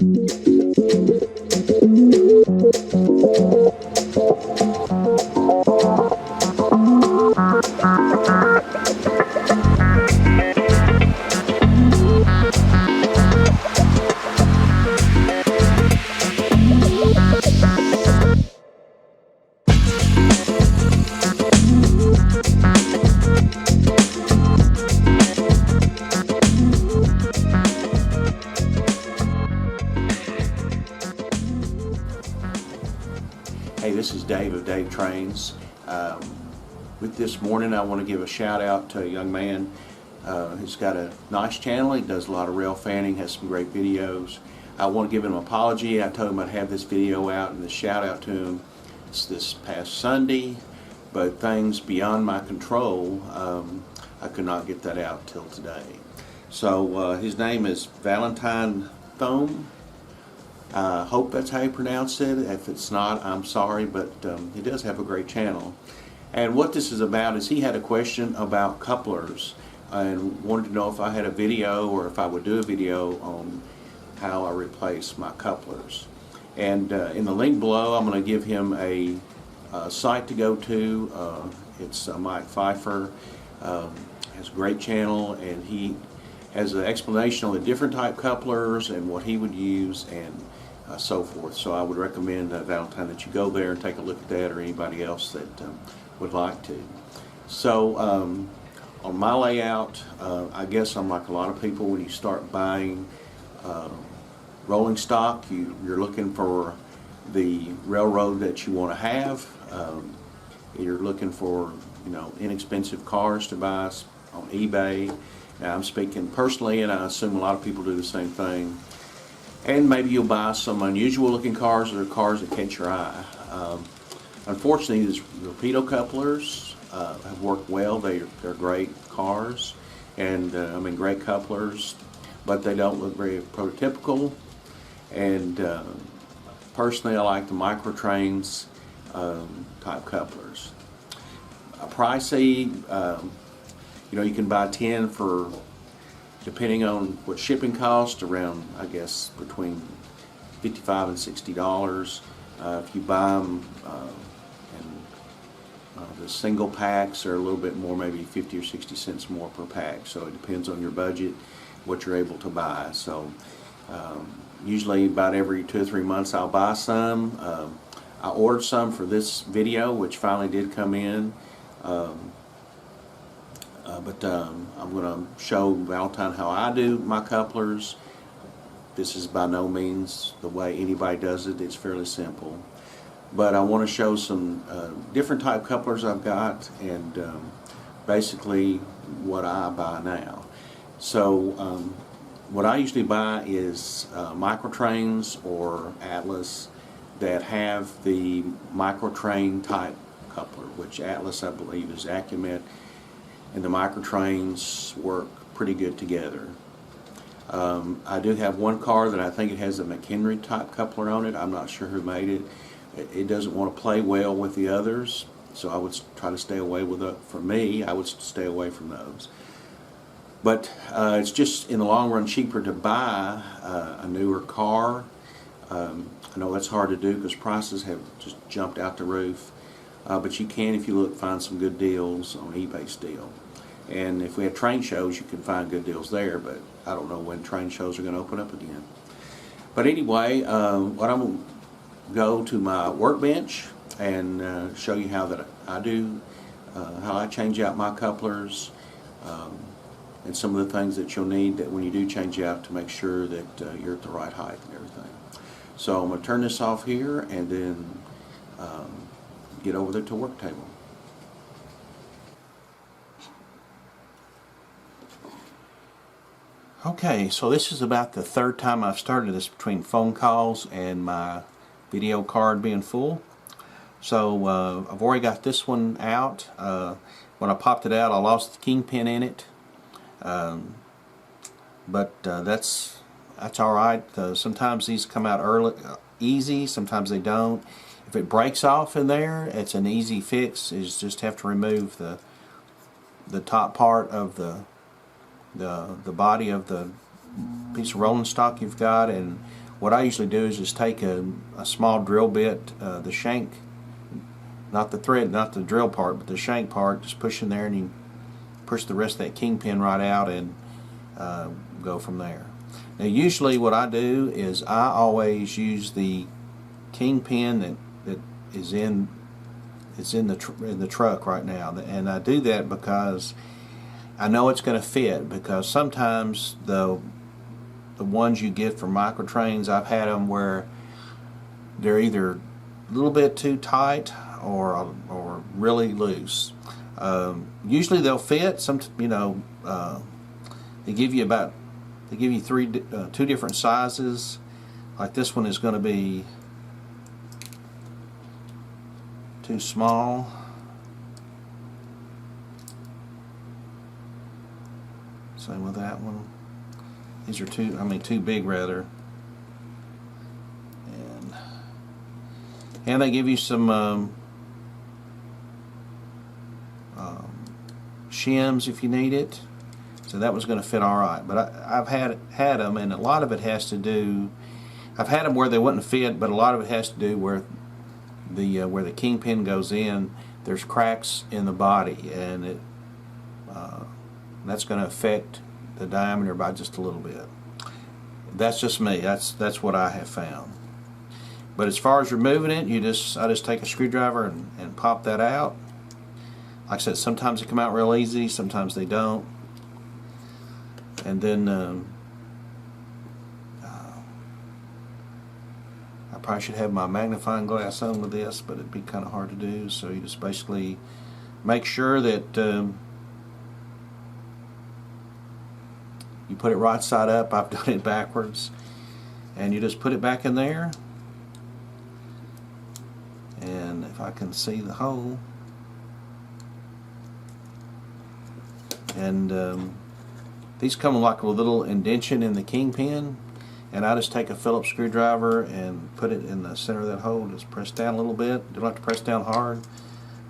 Hey, this is Dave of Dave Trains. With this morning, I want to give a shout out to a young man who's got a nice channel. He does a lot of rail fanning, has some great videos. I want to give him an apology. I told him I'd have this video out and the shout out to him this past Sunday, but things beyond my control, I could not get that out till today. So his name is Valentine Thome. I hope that's how you pronounce it. If it's not, I'm sorry, but he does have a great channel. And what this is about is he had a question about couplers and wanted to know if I had a video or if I would do a video on how I replace my couplers. And in the link below, I'm going to give him a site to go to. It's Mike Pfeiffer. Has a great channel, and he has an explanation on the different type couplers and what he would use and so forth. So I would recommend, Valentine, that you go there and take a look at that, or anybody else that would like to. So on my layout, I guess I'm like a lot of people. When you start buying rolling stock, you're looking for the railroad that you want to have. You're looking for, inexpensive cars to buy on eBay. Now, I'm speaking personally, and I assume a lot of people do the same thing. And maybe you'll buy some unusual looking cars, or cars that catch your eye. Unfortunately, these Rapido couplers have worked well. They're great cars, and great couplers, but they don't look very prototypical. And personally, I like the Microtrains type couplers. Pricey, you can buy 10 for, depending on what shipping costs, around, I guess, between $55 and $60. If you buy them the single packs are a little bit more, maybe 50 or 60 cents more per pack. So it depends on your budget, what you're able to buy. So usually about every 2 or 3 months I'll buy some. I ordered some for this video, which finally did come in. But I'm going to show Valentine how I do my couplers. This is by no means the way anybody does it. It's fairly simple. But I want to show some different type couplers I've got, and basically what I buy now. So what I usually buy is Microtrains or Atlas that have the Microtrain type coupler, which Atlas, I believe, is Acumet, and the Microtrains work pretty good together. I do have one car that I think it has a McHenry type coupler on it. I'm not sure who made it. It doesn't want to play well with the others, so I would try to stay away with it. For me, I would stay away from those. But it's just, in the long run, cheaper to buy a newer car. I know that's hard to do because prices have just jumped out the roof. But you can, if you find some good deals on eBay still. And if we have train shows, you can find good deals there, but I don't know when train shows are going to open up again. But anyway, what I'm going to go to my workbench and show you how that I do, how I change out my couplers, and some of the things that you'll need that when you do change out to make sure that you're at the right height and everything. So I'm going to turn this off here and then get over there to work table. Okay, so this is about the third time I've started this between phone calls and my video card being full. So I've already got this one out. When I popped it out, I lost the kingpin in it. But that's alright. Sometimes these come out early, easy, sometimes they don't. If it breaks off in there, it's an easy fix. You just have to remove the top part of the body of the piece of rolling stock you've got, and what I usually do is just take a small drill bit, the shank, not the thread, not the drill part, but the shank part, just push in there and you push the rest of that kingpin right out and go from there. Now usually what I do is I always use the kingpin that is in the truck right now, and I do that because I know it's going to fit, because sometimes the ones you get from Microtrains, I've had them where they're either a little bit too tight or really loose. Usually they'll fit. They give you two different sizes. Like this one is going to be too small. Same with that one. These are too big rather. And they give you some shims if you need it. So that was going to fit all right. But I've had them, and a lot of it has to do. I've had them where they wouldn't fit, but a lot of it has to do where the kingpin goes in. There's cracks in the body, and that's going to affect the diameter by just a little bit. That's just me. That's what I have found. But as far as removing it, I just take a screwdriver and pop that out. Like I said, sometimes they come out real easy, sometimes they don't. And then I probably should have my magnifying glass on with this, but it'd be kind of hard to do. So you just basically make sure that you put it right side up. I've done it backwards. And you just put it back in there. And if I can see the hole. And these come like a little indentation in the kingpin, and I just take a Phillips screwdriver and put it in the center of that hole. Just press down a little bit. Don't have to press down hard,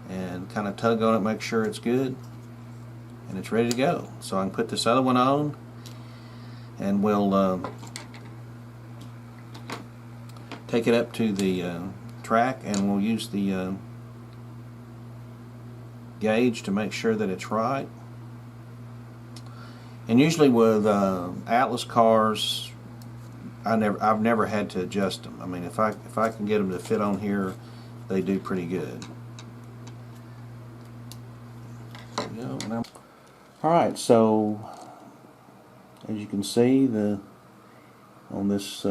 and kind of tug on it, make sure it's good, and it's ready to go. So I can put this other one on, and we'll take it up to the track, and we'll use the gauge to make sure that it's right. And usually with Atlas cars, I've never had to adjust them. I mean, if I can get them to fit on here, they do pretty good. There we go. All right, so as you can see, on this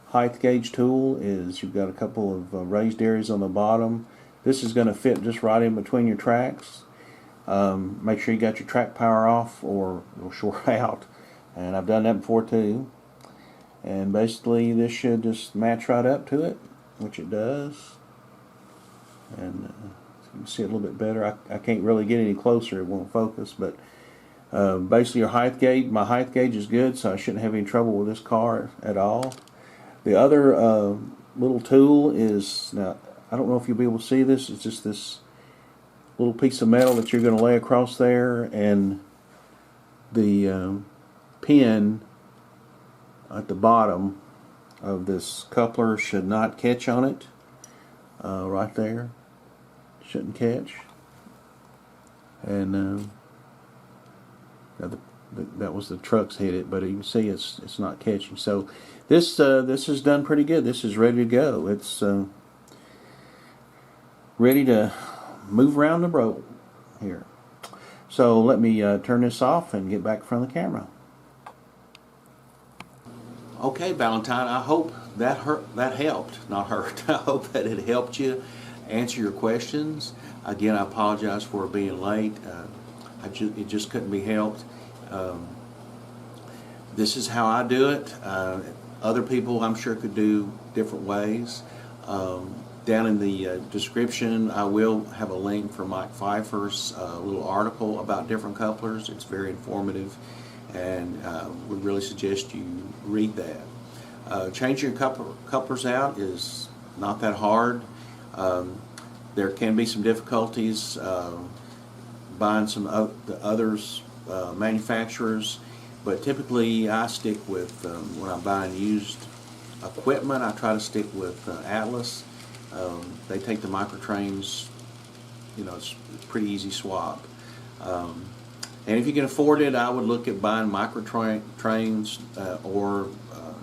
height gauge tool you've got a couple of raised areas on the bottom. This is going to fit just right in between your tracks. Make sure you got your track power off or it'll short out, and I've done that before too. And basically this should just match right up to it, which it does. And so you can see it a little bit better. I can't really get any closer, it won't focus, but basically your height gauge, my height gauge is good, so I shouldn't have any trouble with this car at all. The other little tool is, now I don't know if you'll be able to see this, it's just this little piece of metal that you're going to lay across there, and the pin at the bottom of this coupler should not catch on it. Right there, shouldn't catch, and that was the trucks hit it, but you can see it's not catching. So this is done pretty good. This is ready to go. It's ready to move around the road here. So let me turn this off and get back in front of the camera. Okay, Valentine, I hope that helped, not hurt. I hope that it helped you answer your questions. Again, I apologize for being late. It just couldn't be helped. This is how I do it. Other people, I'm sure, could do different ways. Down in the description, I will have a link for Mike Pfeiffer's little article about different couplers. It's very informative, and we really suggest you read that. Changing couplers out is not that hard. There can be some difficulties buying some of the others manufacturers. But typically I stick with, when I'm buying used equipment, I try to stick with Atlas. They take the microtrains, it's a pretty easy swap. And if you can afford it, I would look at buying microtrains or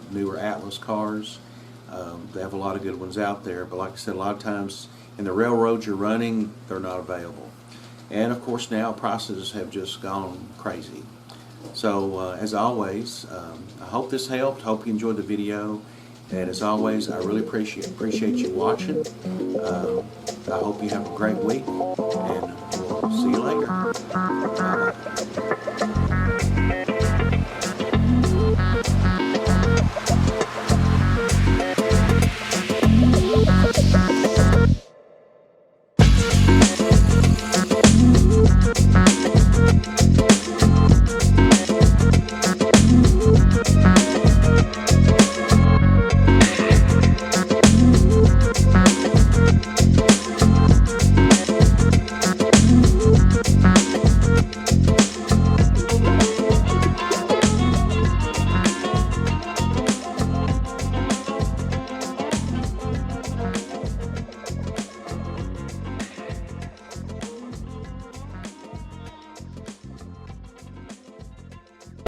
newer Atlas cars. They have a lot of good ones out there, but like I said, a lot of times in the railroads you're running, they're not available. And of course now prices have just gone crazy. So as always, I hope this helped. Hope you enjoyed the video. And as always, I really appreciate you watching. I hope you have a great week, and we'll see you later. Bye-bye.